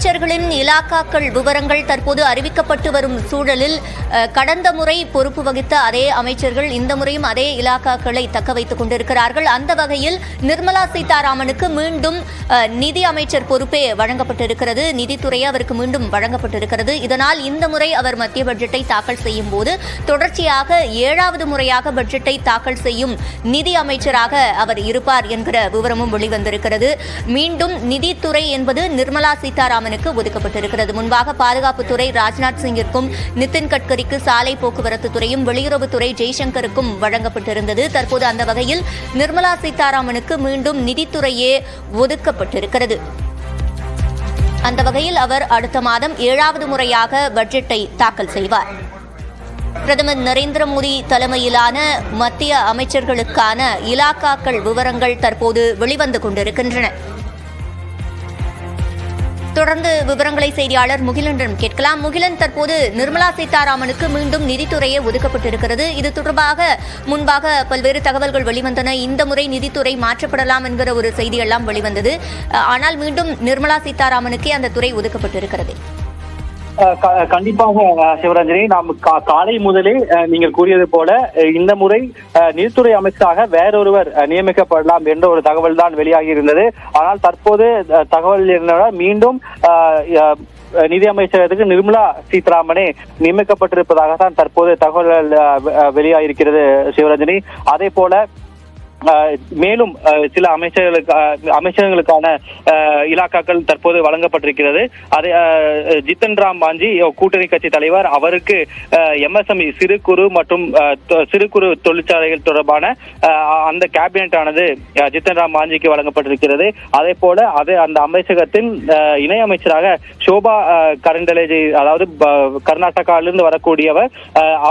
அமைச்சர்களின் இலாக்காக்கள் விவரங்கள் தற்போது அறிவிக்கப்பட்டு வரும் சூழலில் கடந்த முறை பொறுப்பு வகித்த அதே அமைச்சர்கள் இந்த முறையும் அதே இலாக்காக்களை தக்க வைத்துக் கொண்டிருக்கிறார்கள். அந்த வகையில் நிர்மலா சீதாராமனுக்கு மீண்டும் நிதி அமைச்சர் பொறுப்பே வழங்கப்பட்டிருக்கிறது. நிதித்துறை அவருக்கு மீண்டும் வழங்கப்பட்டிருக்கிறது. இதனால் இந்த முறை அவர் மத்திய பட்ஜெட்டை தாக்கல் செய்யும் போது தொடர்ச்சியாக 7வது முறையாக பட்ஜெட்டை தாக்கல் செய்யும் நிதி அமைச்சராக அவர் இருப்பார் என்கிற விவரமும் வெளிவந்திருக்கிறது. மீண்டும் நிதித்துறை என்பது நிர்மலா சீதாராமனுக்கு ஒதுக்கப்பட்டிருக்கிறது. முன்பாக பாதுகாப்புத்துறை ராஜ்நாத் சிங்கிற்கும், நிதின் கட்கரிக்கு சாலை போக்குவரத்து துறையும், வெளியுறவுத்துறை ஜெய்சங்கருக்கும் வழங்கப்பட்டிருந்தது. தற்போது அந்த வகையில் நிர்மலா சீதாராமனுக்கு மீண்டும் நிதித்துறையே ஒதுக்கப்பட்டிருக்கிறது. அந்த வகையில் அவர் அடுத்த மாதம் 7வது முறையாக பட்ஜெட்டை தாக்கல் செய்வார். பிரதமர் நரேந்திர மோடி தலைமையிலான மத்திய அமைச்சர்களுக்கான இலாக்காக்கள் விவரங்கள் தற்போது வெளிவந்து கொண்டிருக்கின்றன. தொடர்ந்து விவரங்களை செய்தியாளர் முகிலனிடம் கேட்கலாம். முகிலன், தற்போது நிர்மலா சீதாராமனுக்கு மீண்டும் நிதித்துறையே ஒதுக்கப்பட்டிருக்கிறது. இது தொடர்பாக முன்பாக பல்வேறு தகவல்கள் வெளிவந்தன. இந்த முறை நிதித்துறை மாற்றப்படலாம் என்கிற ஒரு செய்தியெல்லாம் வெளிவந்தது. ஆனால் மீண்டும் நிர்மலா சீதாராமனுக்கே அந்த துறை ஒதுக்கப்பட்டிருக்கிறது. கண்டிப்பாக சிவரஞ்சனி, நாம் காலை முதலே நீங்கள் கூறியது போல இந்த முறை நிதித்துறை அமைச்சராக வேறொருவர் நியமிக்கப்படலாம் என்ற ஒரு தகவல் தான் வெளியாகி இருந்தது. ஆனால் தற்போது தகவல் மீண்டும் நிதி அமைச்சகத்துக்கு நிர்மலா சீதாராமனே நியமிக்கப்பட்டிருப்பதாகத்தான் தற்போது தகவல்கள் வெளியாகியிருக்கிறது சிவரஞ்சனி. அதே போல மேலும் சில அமைச்சர்களுக்கான இலாக்காக்கள் தற்போது வழங்கப்பட்டிருக்கிறது. அதை ஜித்தன் ராம் மாஞ்சி கூட்டணி கட்சி தலைவர், அவருக்கு MSME சிறு குறு தொழிற்சாலைகள் தொடர்பான அந்த கேபினெட் ஆனது ஜித்தன் ராம் மாஞ்சிக்கு வழங்கப்பட்டிருக்கிறது. அதே போல அந்த அமைச்சகத்தின் இணை அமைச்சராக சோபா கரண்டலேஜி, அதாவது கர்நாடகாவிலிருந்து வரக்கூடியவர்,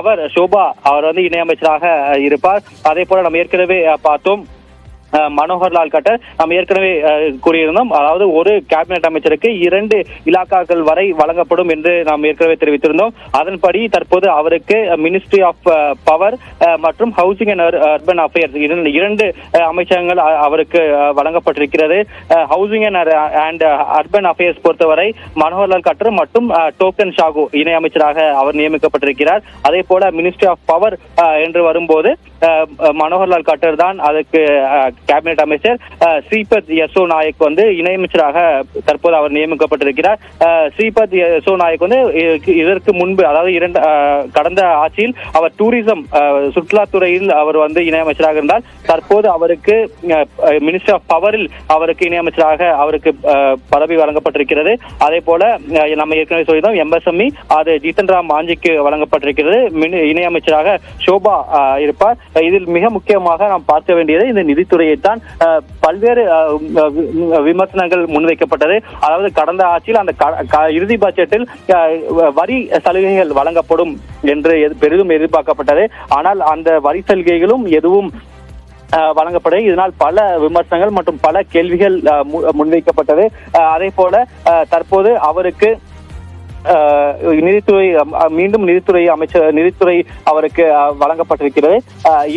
அவர் இணை அமைச்சராக இருப்பார். அதே போல நம்ம ஏற்கனவே மனோகர்லால் கட்டர் நாம் ஏற்கனவே கூறியிருந்தோம். அதாவது ஒரு கேபினெட் அமைச்சருக்கு 2 இலாக்காக்கள் வரை வழங்கப்படும் என்று நாம் ஏற்கனவே தெரிவித்திருந்தோம். அதன்படி தற்போது அவருக்கு மினிஸ்ட்ரி ஆஃப் பவர் மற்றும் ஹவுசிங் அண்ட் அர்பன் அஃபேர்ஸ் 2 அமைச்சகங்கள் அவருக்கு வழங்கப்பட்டிருக்கிறது. ஹவுசிங் அண்ட் அர்பன் அஃபேர்ஸ் பொறுத்தவரை மனோகர்லால் கட்டர் மற்றும் டோக்கன் ஷாகு இணை அமைச்சராக அவர் நியமிக்கப்பட்டிருக்கிறார். அதே போல மினிஸ்ட்ரி ஆஃப் பவர் என்று வரும்போது மனோகர்லால் கட்டர் தான் அதற்கு கேபினெட் அமைச்சர். ஸ்ரீபத் யசோ நாயக் இணையமைச்சராக தற்போது அவர் நியமிக்கப்பட்டிருக்கிறார். ஸ்ரீபத் யசோ நாயக் இதற்கு முன்பு, அதாவது கடந்த ஆட்சியில் அவர் டூரிசம் சுற்றுலாத்துறையில் அவர் இணையமைச்சராக இருந்தார். தற்போது அவருக்கு மினிஸ்டர் ஆஃப் பவரில் அவருக்கு இணையமைச்சராக அவருக்கு பதவி வழங்கப்பட்டிருக்கிறது. அதே போல நம்ம ஏற்கனவே சொல்லியிருந்தோம் MSME அது ஜித்தன் ராம் மாஞ்சிக்கு வழங்கப்பட்டிருக்கிறது. இணையமைச்சராக சோபா இருப்பார். இதில் மிக முக்கியமாக நாம் பார்க்க வேண்டியது இந்த நிதித்துறையை தான். பல்வேறு விமர்சனங்கள் முன்வைக்கப்பட்டது. அதாவது கடந்த ஆட்சியில் அந்த இறுதி பட்ஜெட்டில் வரி சலுகைகள் வழங்கப்படும் என்று பெரிதும் எதிர்பார்க்கப்பட்டது. ஆனால் அந்த வரி சலுகைகளும் எதுவும் வழங்கப்பட, இதனால் பல விமர்சனங்கள் மற்றும் பல கேள்விகள் முன்வைக்கப்பட்டது. அதே போல தற்போது அவருக்கு நிதித்துறை அவருக்கு வழங்கப்பட்டிருக்கிறது.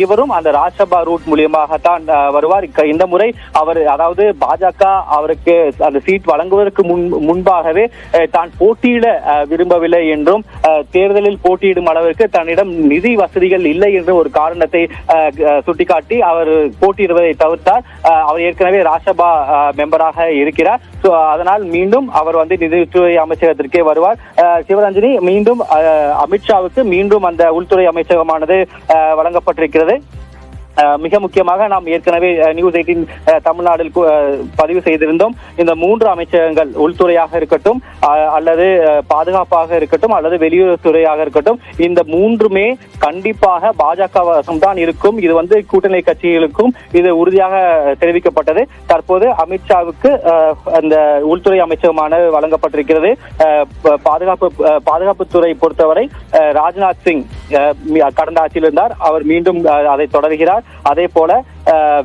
இவரும் அந்த ராஜ்யசபா ரூட் மூலியமாகத்தான் வருவார். இந்த முறை அவர், அதாவது பாஜக அவருக்கு அந்த சீட் வழங்குவதற்கு முன்பாகவே தான் போட்டியிட விரும்பவில்லை என்றும், தேர்தலில் போட்டியிடும் அளவிற்கு தன்னிடம் நிதி வசதிகள் இல்லை என்ற ஒரு காரணத்தை சுட்டிக்காட்டி அவர் போட்டியிடுவதை தவிர்த்தார். அவர் ஏற்கனவே ராஜ்யசபா மெம்பராக இருக்கிறார். அதனால் மீண்டும் அவர் நிதித்துறை அமைச்சகத்திற்கே வருவார். சிவரஞ்சனி, மீண்டும் அமித்ஷாவுக்கு மீண்டும் அந்த உள்துறை அமைச்சகமானது வழங்கப்பட்டிருக்கிறது. மிக முக்கியமாக நாம் ஏற்கனவே நியூஸ் 18 தமிழ்நாட்டில் பதிவு செய்திருந்தோம். இந்த 3 அமைச்சகங்கள், உள்துறையாக இருக்கட்டும், அல்லது பாதுகாப்பாக இருக்கட்டும், அல்லது வெளியுறவுத்துறையாக இருக்கட்டும், இந்த 3மே கண்டிப்பாக பாஜக வசம் தான் இருக்கும். இது கூட்டணி கட்சிகளுக்கும் இது உறுதியாக தெரிவிக்கப்பட்டது. தற்போது அமித்ஷாவுக்கு அந்த உள்துறை அமைச்சகமான வழங்கப்பட்டிருக்கிறது. பாதுகாப்புத்துறை பொறுத்தவரை ராஜ்நாத் சிங் கடந்த ஆட்சியில் இருந்தார். அவர் மீண்டும் அதை தொடர்கிறார். அதே போல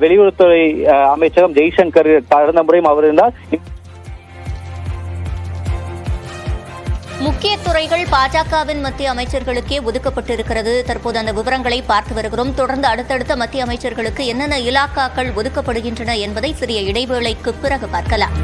வெளியுறவுத்துறை அமைச்சகம் ஜெய்சங்கர் கடந்த முறையும் அவர் இருந்தார். முக்கிய துறைகள் பாஜகவின் மத்திய அமைச்சர்களுக்கே ஒதுக்கப்பட்டிருக்கிறது. தற்போது அந்த விவரங்களை பார்த்து வருகிறோம். தொடர்ந்து அடுத்தடுத்த மத்திய அமைச்சர்களுக்கு என்னென்ன இலாக்காக்கள் ஒதுக்கப்படுகின்றன என்பதை சிறிய இடைவேளைக்கு பிறகு பார்க்கலாம்.